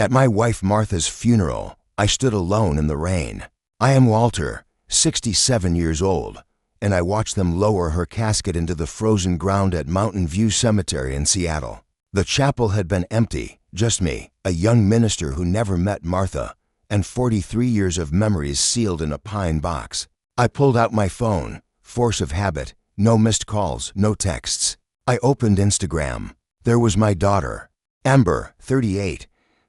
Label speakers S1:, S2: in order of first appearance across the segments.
S1: At my wife Martha's funeral, I stood alone in the rain. I am Walter, 67 years old, and I watched them lower her casket into the frozen ground at Mountain View Cemetery in Seattle. The chapel had been empty, just me, a young minister who never met Martha, and 43 years of memories sealed in a pine box. I pulled out my phone, force of habit, no missed calls, no texts. I opened Instagram. There was my daughter, Amber, 38,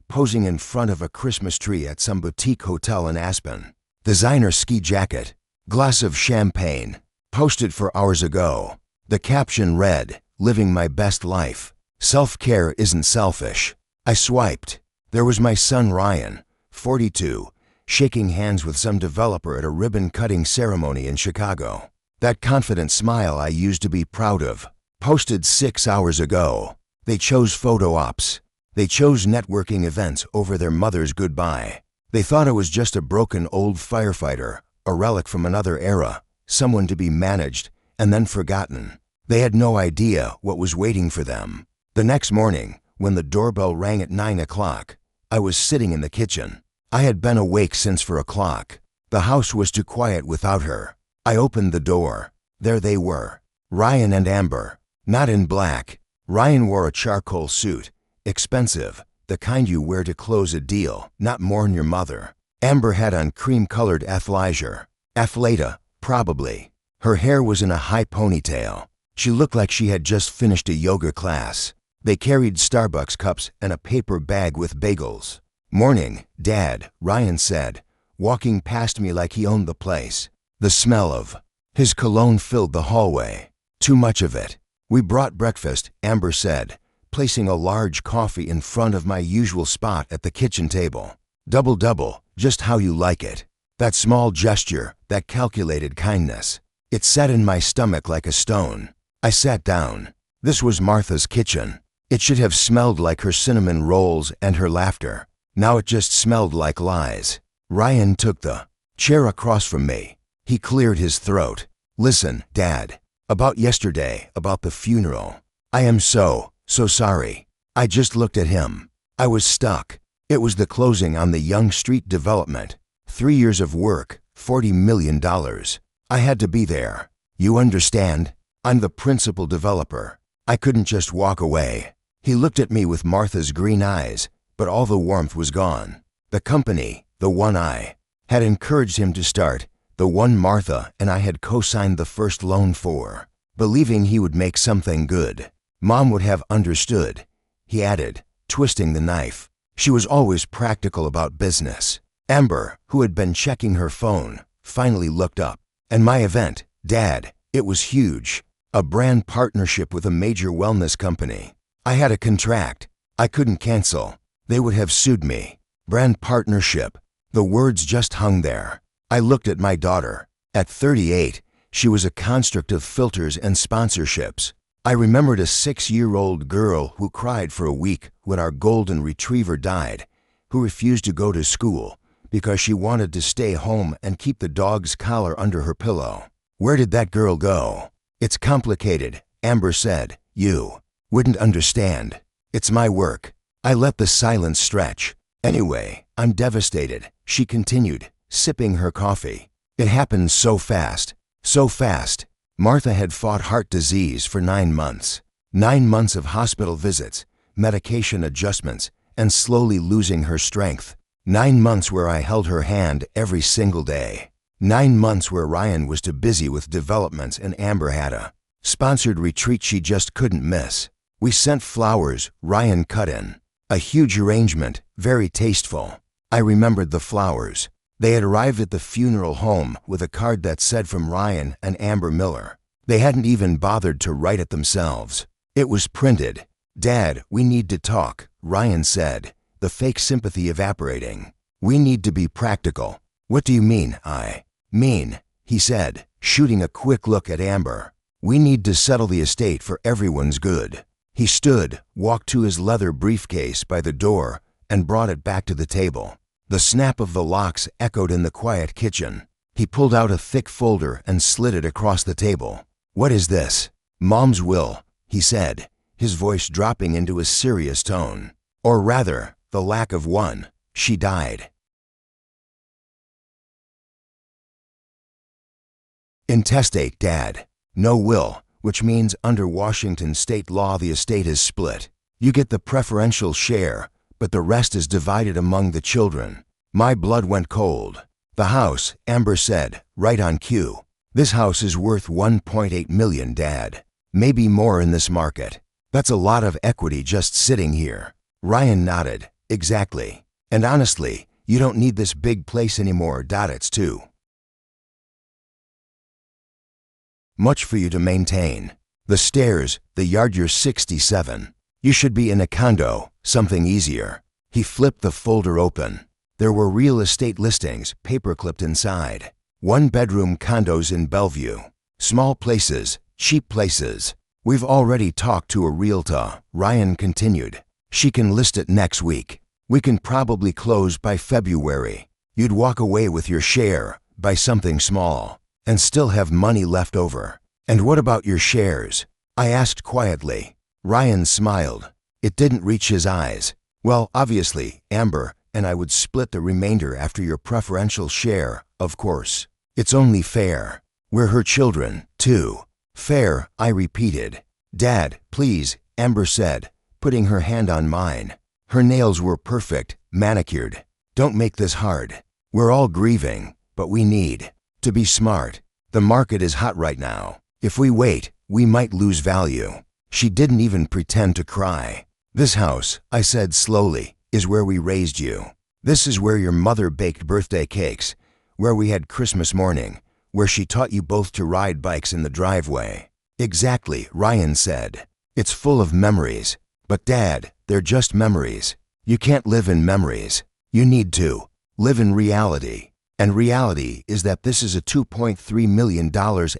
S1: posing in front of a Christmas tree at some boutique hotel in Aspen. Designer ski jacket, glass of champagne, posted 4 hours ago. The caption read, "Living my best life. Self-care isn't selfish." I swiped. There was my son Ryan, 42, shaking hands with some developer at a ribbon-cutting ceremony in Chicago. That confident smile I used to be proud of. Posted 6 hours ago. They chose photo ops. They chose networking events over their mother's goodbye. They thought I was just a broken old firefighter, a relic from another era, someone to be managed and then forgotten. They had no idea what was waiting for them. The next morning, when the doorbell rang at 9 o'clock, I was sitting in the kitchen. I had been awake since 4 o'clock. The house was too quiet without her. I opened the door. There they were, Ryan and Amber. Not in black. Ryan wore a charcoal suit, expensive, the kind you wear to close a deal, not mourn your mother. Amber had on cream-colored athleisure. Athleta, probably. Her hair was in a high ponytail. She looked like she had just finished a yoga class. They carried Starbucks cups and a paper bag with bagels. "Morning, Dad," Ryan said, walking past me like he owned the place. The smell of his cologne filled the hallway. Too much of it. "We brought breakfast," Amber said, placing a large coffee in front of my usual spot at the kitchen table. Double, just how you like it. That small gesture, that calculated kindness. It sat in my stomach like a stone. I sat down. This was Martha's kitchen. It should have smelled like her cinnamon rolls and her laughter. Now it just smelled like lies. Ryan took the chair across from me. He cleared his throat. "Listen, Dad. About yesterday, about the funeral. I am so sorry." I just looked at him. I was stuck. It was the closing on the Young Street development. 3 years of work, $40 million. I had to be there. You understand? I'm the principal developer. I couldn't just walk away. He looked at me with Martha's green eyes, but all the warmth was gone. The company, the one I had encouraged him to start, the one Martha and I had co-signed the first loan for, believing he would make something good. Mom would have understood, he added, twisting the knife. She was always practical about business. Amber, who had been checking her phone, finally looked up. "And my event, Dad, it was huge. A brand partnership with a major wellness company. I had a contract. I couldn't cancel. They would have sued me. Brand partnership." The words just hung there. I looked at my daughter. At 38, she was a construct of filters and sponsorships. I remembered a 6-year-old girl who cried for a week when our golden retriever died, who refused to go to school because she wanted to stay home and keep the dog's collar under her pillow. Where did that girl go? "It's complicated," Amber said. "You wouldn't understand. It's my work." I let the silence stretch. "Anyway, I'm devastated," she continued, sipping her coffee. "It happened so fast. So fast." Martha had fought heart disease for 9 months. 9 months of hospital visits, medication adjustments, and slowly losing her strength. 9 months where I held her hand every single day. 9 months where Ryan was too busy with developments and Amber had a sponsored retreat she just couldn't miss. We sent flowers, Ryan cut in. A huge arrangement, very tasteful. I remembered the flowers. They had arrived at the funeral home with a card that said from Ryan and Amber Miller. They hadn't even bothered to write it themselves. It was printed. "Dad, we need to talk," Ryan said, the fake sympathy evaporating. "We need to be practical." "What do you mean, I mean?" he said, shooting a quick look at Amber. "We need to settle the estate for everyone's good." He stood, walked to his leather briefcase by the door, and brought it back to the table. The snap of the locks echoed in the quiet kitchen. He pulled out a thick folder and slid it across the table. "What is this?" "Mom's will," he said, his voice dropping into a serious tone. "Or rather, the lack of one. She died. Intestate, Dad. No will, which means under Washington state law the estate is split. You get the preferential share, but the rest is divided among the children. My blood went cold. The house, Amber said, right on cue. This house is worth $1.8 million, Dad. Maybe more in this market. That's a lot of equity just sitting here. Ryan nodded. Exactly. And honestly, you don't need this big place anymore. It's too much for you to maintain. The stairs, the yard. You're 67. You should be in a condo, something easier. He flipped the folder open. There were real estate listings paper-clipped inside. 1-bedroom condos in Bellevue. Small places, cheap places. We've already talked to a realtor, Ryan continued. She can list it next week. We can probably close by February. You'd walk away with your share, buy something small, and still have money left over. And what about your shares? I asked quietly. Ryan smiled. It didn't reach his eyes. Well, obviously, Amber and I would split the remainder after your preferential share, of course. It's only fair. We're her children, too. Fair, I repeated. Dad, please, Amber said, putting her hand on mine. Her nails were perfect, manicured. Don't make this hard. We're all grieving, but we need to be smart. The market is hot right now. If we wait, we might lose value. She didn't even pretend to cry. This house, I said slowly, is where we raised you. This is where your mother baked birthday cakes, where we had Christmas morning, where she taught you both to ride bikes in the driveway. Exactly, Ryan said. It's full of memories. But Dad, they're just memories. You can't live in memories. You need to live in reality. And reality is that this is a $2.3 million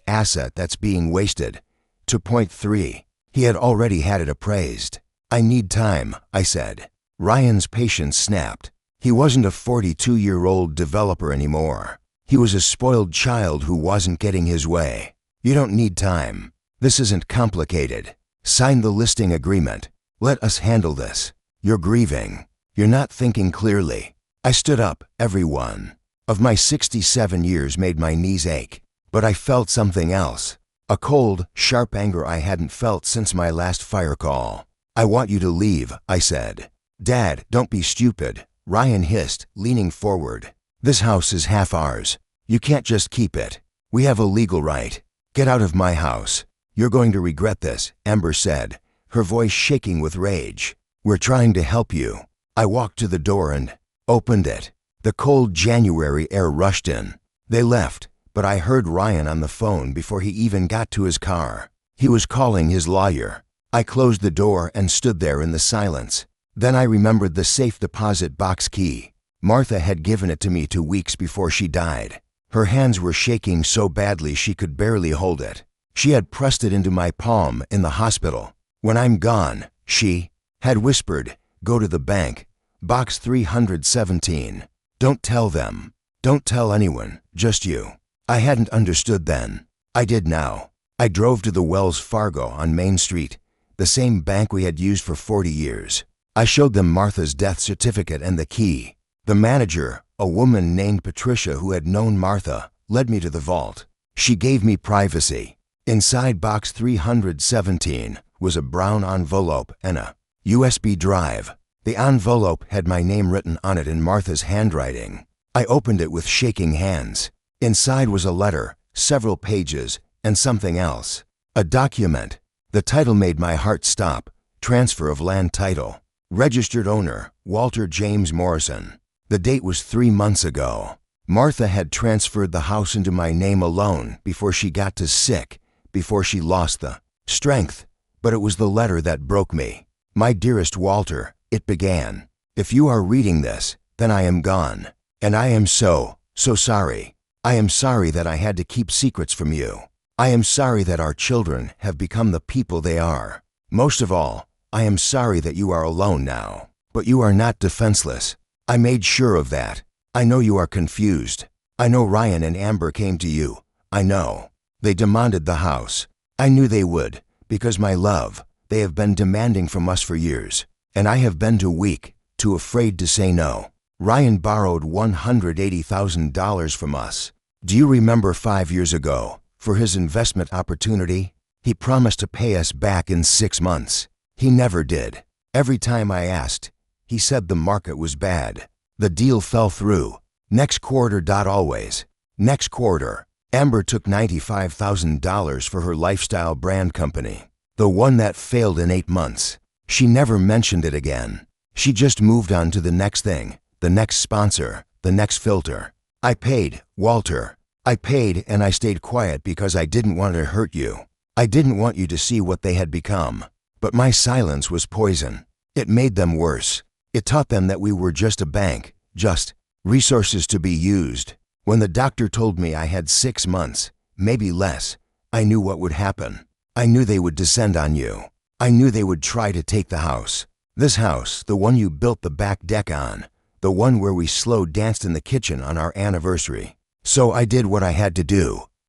S1: asset that's being wasted. 2.3. He had already had it appraised. I need time, I said. Ryan's patience snapped. He wasn't a 42-year-old developer anymore. He was a spoiled child who wasn't getting his way. You don't need time. This isn't complicated. Sign the listing agreement. Let us handle this. You're grieving. You're not thinking clearly. I stood up, everyone. Of my 67 years made my knees ache. But I felt something else. A cold, sharp anger I hadn't felt since my last fire call. I want you to leave, I said. Dad, don't be stupid, Ryan hissed, leaning forward. This house is half ours. You can't just keep it. We have a legal right. Get out of my house. You're going to regret this, Amber said, her voice shaking with rage. We're trying to help you. I walked to the door and opened it. The cold January air rushed in. They left, but I heard Ryan on the phone before he even got to his car. He was calling his lawyer. I closed the door and stood there in the silence. Then I remembered the safe deposit box key. Martha had given it to me 2 weeks before she died. Her hands were shaking so badly she could barely hold it. She had pressed it into my palm in the hospital. When I'm gone, she had whispered, go to the bank, box 317. Don't tell them. Don't tell anyone, just you. I hadn't understood then. I did now. I drove to the Wells Fargo on Main Street, the same bank we had used for 40 years. I showed them Martha's death certificate and the key. The manager, a woman named Patricia who had known Martha, led me to the vault. She gave me privacy. Inside box 317 was a brown envelope and a USB drive. The envelope had my name written on it in Martha's handwriting. I opened it with shaking hands. Inside was a letter, several pages, and something else. A document. The title made my heart stop. Transfer of land title. Registered owner, Walter James Morrison. The date was 3 months ago. Martha had transferred the house into my name alone before she got too sick, before she lost the strength. But it was the letter that broke me. My dearest Walter, it began. If you are reading this, then I am gone. And I am so sorry. I am sorry that I had to keep secrets from you. I am sorry that our children have become the people they are. Most of all, I am sorry that you are alone now. But you are not defenseless. I made sure of that. I know you are confused. I know Ryan and Amber came to you. I know. They demanded the house. I knew they would, because my love, they have been demanding from us for years. And I have been too weak too afraid to say no. Ryan borrowed $180,000 from us. Do you remember 5 years ago, for his investment opportunity? He promised to pay us back in 6 months. He never did. Every time I asked, he said the market was bad. The deal fell through. Next quarter. Always. Next quarter. Amber took $95,000 for her lifestyle brand company. The one that failed in 8 months. She never mentioned it again. She just moved on to the next thing, the next sponsor, the next filter. I paid, Walter. I paid, and I stayed quiet because I didn't want to hurt you. I didn't want you to see what they had become. But my silence was poison. It made them worse. It taught them that we were just a bank, just resources to be used. When the doctor told me I had 6 months, maybe less, I knew what would happen. I knew they would descend on you. I knew they would try to take the house. This house, the one you built the back deck on, the one where we slow danced in the kitchen on our anniversary. So I did what I had to do.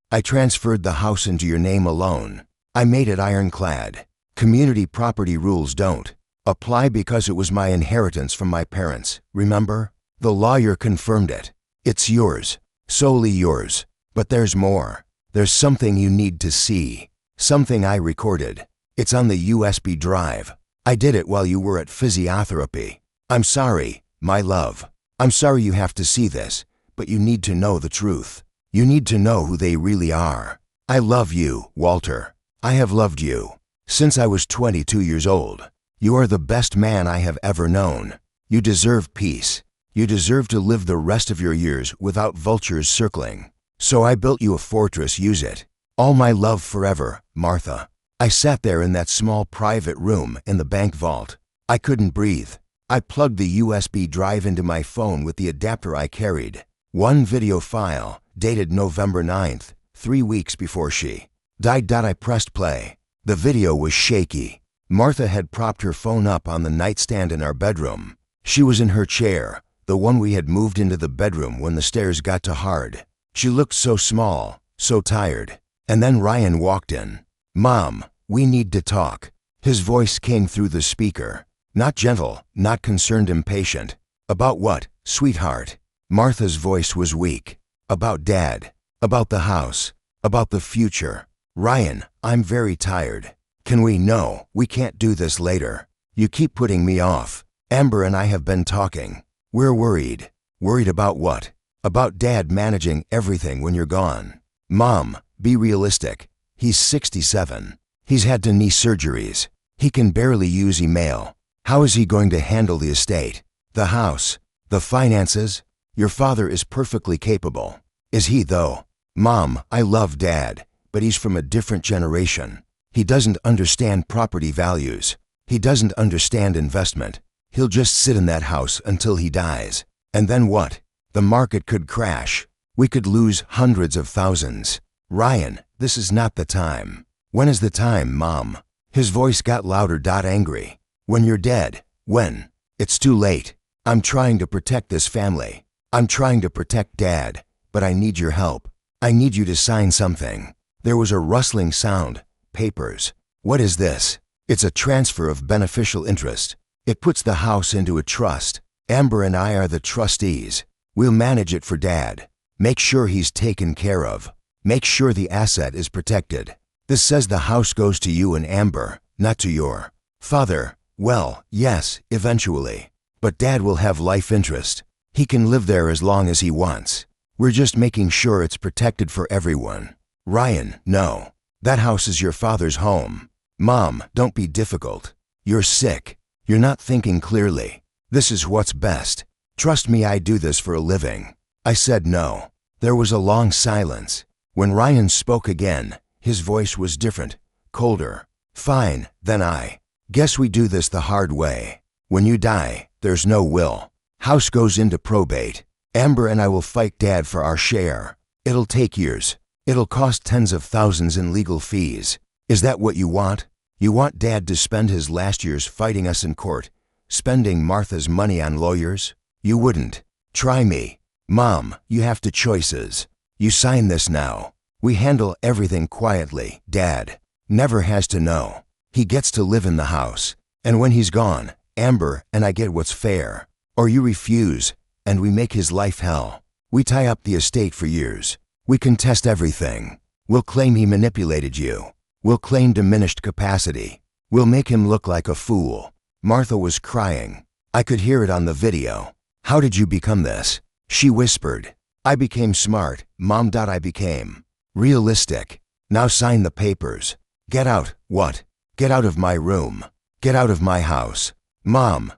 S1: I transferred the house into your name alone. I made it ironclad. Community property rules don't apply because it was my inheritance from my parents, remember? The lawyer confirmed it. It's yours, solely yours. But there's more. There's something you need to see. Something I recorded. It's on the USB drive. I did it while you were at physiotherapy. I'm sorry, my love. I'm sorry you have to see this, but you need to know the truth. You need to know who they really are. I love you, Walter. I have loved you since I was 22 years old. You are the best man I have ever known. You deserve peace. You deserve to live the rest of your years without vultures circling. So I built you a fortress. Use it. All my love forever, Martha. I sat there in that small private room in the bank vault. I couldn't breathe. I plugged the USB drive into my phone with the adapter I carried. One video file, dated November 9th, 3 weeks before she died. I pressed play. The video was shaky. Martha had propped her phone up on the nightstand in our bedroom. She was in her chair, the one we had moved into the bedroom when the stairs got too hard. She looked so small, so tired. And then Ryan walked in. Mom, we need to talk. His voice came through the speaker. Not gentle, not concerned, impatient. About what, sweetheart? Martha's voice was weak. About Dad. About the house. About the future. Ryan, I'm very tired. Can we? No, we can't do this later. You keep putting me off. Amber and I have been talking. We're worried. Worried about what? About Dad managing everything when you're gone. Mom, be realistic. He's 67. He's had knee surgeries. He can barely use email. How is he going to handle the estate, the house, the finances? Your father is perfectly capable. Is he, though? Mom, I love Dad, but he's from a different generation. He doesn't understand property values. He doesn't understand investment. He'll just sit in that house until he dies. And then what? The market could crash. We could lose hundreds of thousands. Ryan, this is not the time. When is the time, Mom? His voice got louder. Angry. When you're dead. When? It's too late. I'm trying to protect this family. I'm trying to protect Dad, but I need your help. I need you to sign something. There was a rustling sound. Papers. What is this? It's a transfer of beneficial interest. It puts the house into a trust. Amber and I are the trustees. We'll manage it for Dad. Make sure he's taken care of. Make sure the asset is protected. This says the house goes to you and Amber, not to your father. Well, yes, eventually. But Dad will have life interest. He can live there as long as he wants. We're just making sure it's protected for everyone. Ryan, no. That house is your father's home. Mom, don't be difficult. You're sick. You're not thinking clearly. This is what's best. Trust me, I do this for a living. I said no. There was a long silence. When Ryan spoke again, his voice was different, colder. Fine, then I guess we do this the hard way. When you die, there's no will. House goes into probate. Amber and I will fight Dad for our share. It'll take years. It'll cost tens of thousands in legal fees. Is that what you want? You want Dad to spend his last years fighting us in court, spending Martha's money on lawyers? You wouldn't. Try me. Mom, you have two choices. You sign this now. We handle everything quietly. Dad never has to know. He gets to live in the house. And when he's gone, Amber and I get what's fair. Or you refuse, and we make his life hell. We tie up the estate for years. We contest everything. We'll claim he manipulated you. We'll claim diminished capacity. We'll make him look like a fool. Martha was crying. I could hear it on the video. How did you become this? She whispered. I became smart, Mom. I became realistic. Now sign the papers. Get out. What? Get out of my room. Get out of my house. Mom,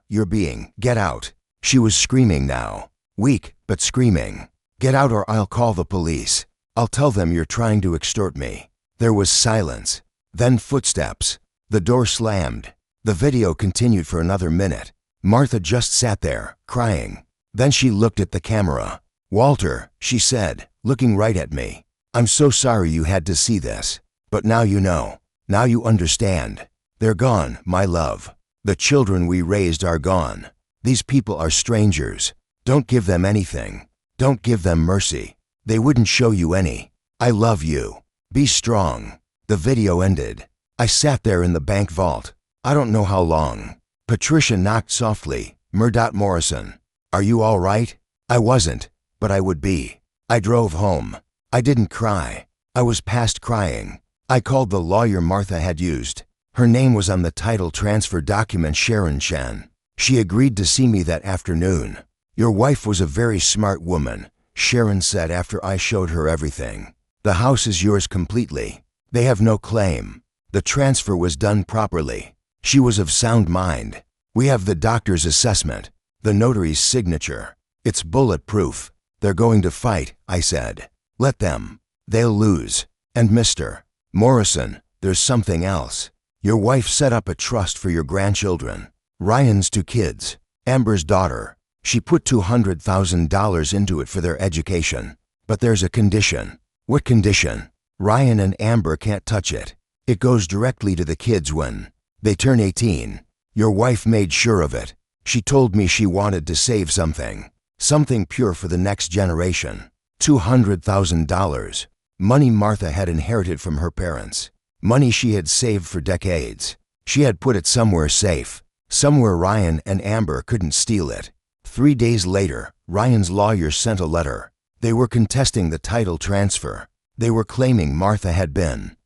S1: get out. She was screaming now. Weak, but screaming. Get out or I'll call the police. I'll tell them you're trying to extort me. There was silence. Then footsteps. The door slammed. The video continued for another minute. Martha just sat there, crying. Then she looked at the camera. Walter, she said, looking right at me. I'm so sorry you had to see this. But now you know. Now you understand. They're gone, my love. The children we raised are gone. These people are strangers. Don't give them anything. Don't give them mercy. They wouldn't show you any. I love you. Be strong. The video ended. I sat there in the bank vault. I don't know how long. Patricia knocked softly. Morrison. Are you all right? I wasn't, but I would be. I drove home. I didn't cry. I was past crying. I called the lawyer Martha had used. Her name was on the title transfer document, Sharon Shen. She agreed to see me that afternoon. Your wife was a very smart woman, Sharon said after I showed her everything. The house is yours completely. They have no claim. The transfer was done properly. She was of sound mind. We have the doctor's assessment, the notary's signature. It's bulletproof. They're going to fight, I said. Let them. They'll lose. And Mr. Morrison, there's something else. Your wife set up a trust for your grandchildren. Ryan's 2 kids. Amber's daughter. She put $200,000 into it for their education. But there's a condition. What condition? Ryan and Amber can't touch it. It goes directly to the kids when they turn 18. Your wife made sure of it. She told me she wanted to save something. Something pure for the next generation. $200,000. Money Martha had inherited from her parents. Money she had saved for decades. She had put it somewhere safe. Somewhere Ryan and Amber couldn't steal it. 3 days later, Ryan's lawyer sent a letter. They were contesting the title transfer. They were claiming Martha had been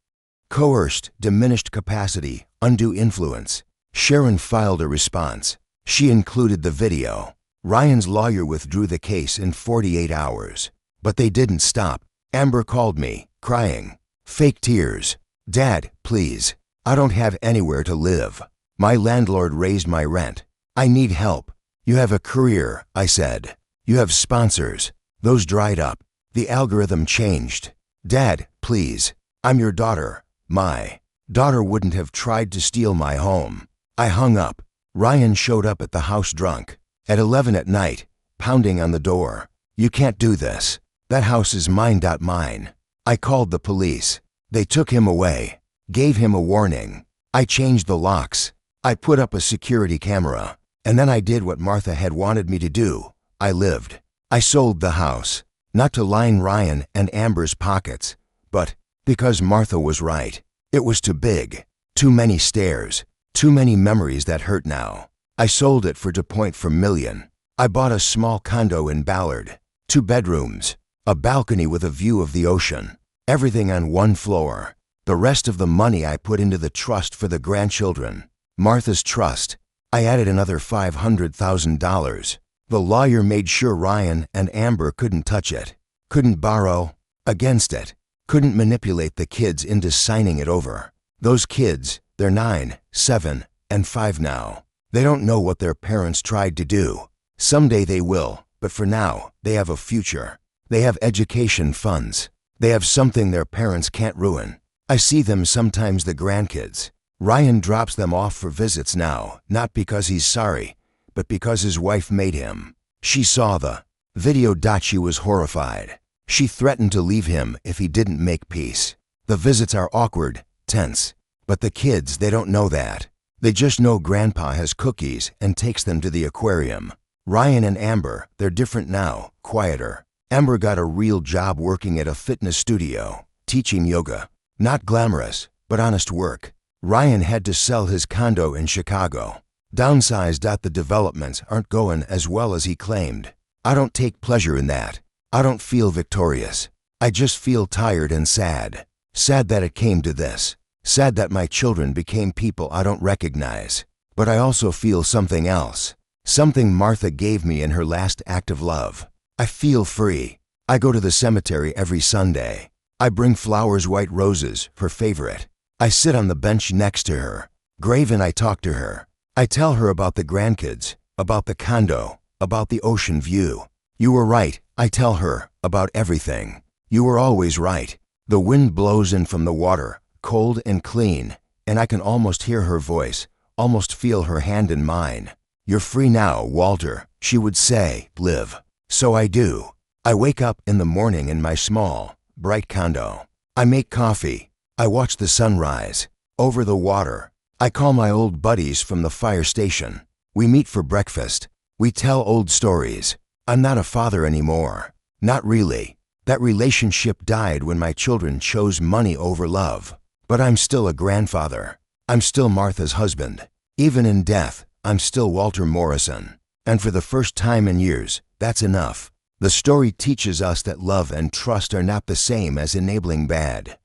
S1: coerced, diminished capacity, undue influence. Sharon filed a response. She included the video. Ryan's lawyer withdrew the case in 48 hours. But they didn't stop. Amber called me, crying. Fake tears. Dad, please. I don't have anywhere to live. My landlord raised my rent. I need help. You have a career, I said. You have sponsors. Those dried up. The algorithm changed. Dad, please. I'm your daughter. My daughter wouldn't have tried to steal my home. I hung up. Ryan showed up at the house drunk. At 11 at night, pounding on the door. You can't do this. That house is mine. Mine. I called the police. They took him away. Gave him a warning. I changed the locks. I put up a security camera. And then I did what Martha had wanted me to do. I lived. I sold the house. Not to line Ryan and Amber's pockets, but because Martha was right. It was too big. Too many stairs. Too many memories that hurt now. I sold it for $2.4 million. I bought a small condo in Ballard. 2 bedrooms. A balcony with a view of the ocean. Everything on 1 floor. The rest of the money I put into the trust for the grandchildren. Martha's trust. I added another $500,000. The lawyer made sure Ryan and Amber couldn't touch it. Couldn't borrow against it. Couldn't manipulate the kids into signing it over. Those kids, they're 9, 7, and 5 now. They don't know what their parents tried to do. Someday they will, but for now, they have a future. They have education funds. They have something their parents can't ruin. I see them sometimes, the grandkids. Ryan drops them off for visits now, not because he's sorry, but because his wife made him. She saw the video. She was horrified. She threatened to leave him if he didn't make peace. The visits are awkward, tense. But the kids, they don't know that. They just know Grandpa has cookies and takes them to the aquarium. Ryan and Amber, they're different now, quieter. Amber got a real job working at a fitness studio, teaching yoga. Not glamorous, but honest work. Ryan had to sell his condo in Chicago. Downsized. The developments aren't going as well as he claimed. I don't take pleasure in that. I don't feel victorious. I just feel tired and sad. Sad that it came to this. Sad that my children became people I don't recognize. But I also feel something else. Something Martha gave me in her last act of love. I feel free. I go to the cemetery every Sunday. I bring flowers, white roses, her favorite. I sit on the bench next to her. Grave, and I talk to her. I tell her about the grandkids, about the condo, about the ocean view. You were right, I tell her, about everything. You were always right. The wind blows in from the water, cold and clean, and I can almost hear her voice, almost feel her hand in mine. You're free now, Walter, she would say, live. So I do. I wake up in the morning in my small, bright condo. I make coffee. I watch the sunrise. Over the water. I call my old buddies from the fire station. We meet for breakfast. We tell old stories. I'm not a father anymore. Not really. That relationship died when my children chose money over love. But I'm still a grandfather. I'm still Martha's husband. Even in death, I'm still Walter Morrison. And for the first time in years, that's enough. The story teaches us that love and trust are not the same as enabling bad.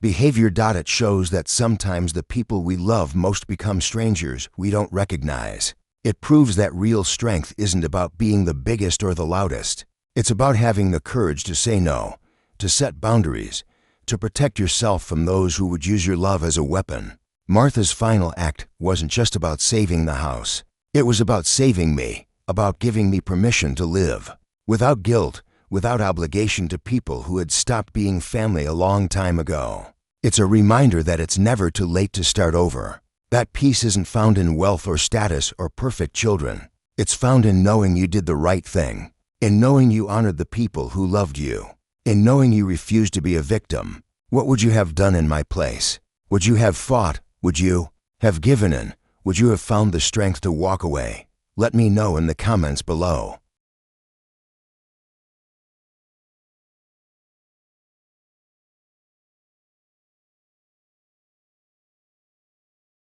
S1: Behavior. It shows that sometimes the people we love most become strangers we don't recognize. It proves that real strength isn't about being the biggest or the loudest. It's about having the courage to say no, to set boundaries, to protect yourself from those who would use your love as a weapon. Martha's final act wasn't just about saving the house. It was about saving me, about giving me permission to live, without guilt, without obligation to people who had stopped being family a long time ago. It's a reminder that it's never too late to start over. That peace isn't found in wealth or status or perfect children. It's found in knowing you did the right thing, in knowing you honored the people who loved you, in knowing you refused to be a victim. What would you have done in my place? Would you have fought? Would you have given in? Would you have found the strength to walk away? Let me know in the comments below.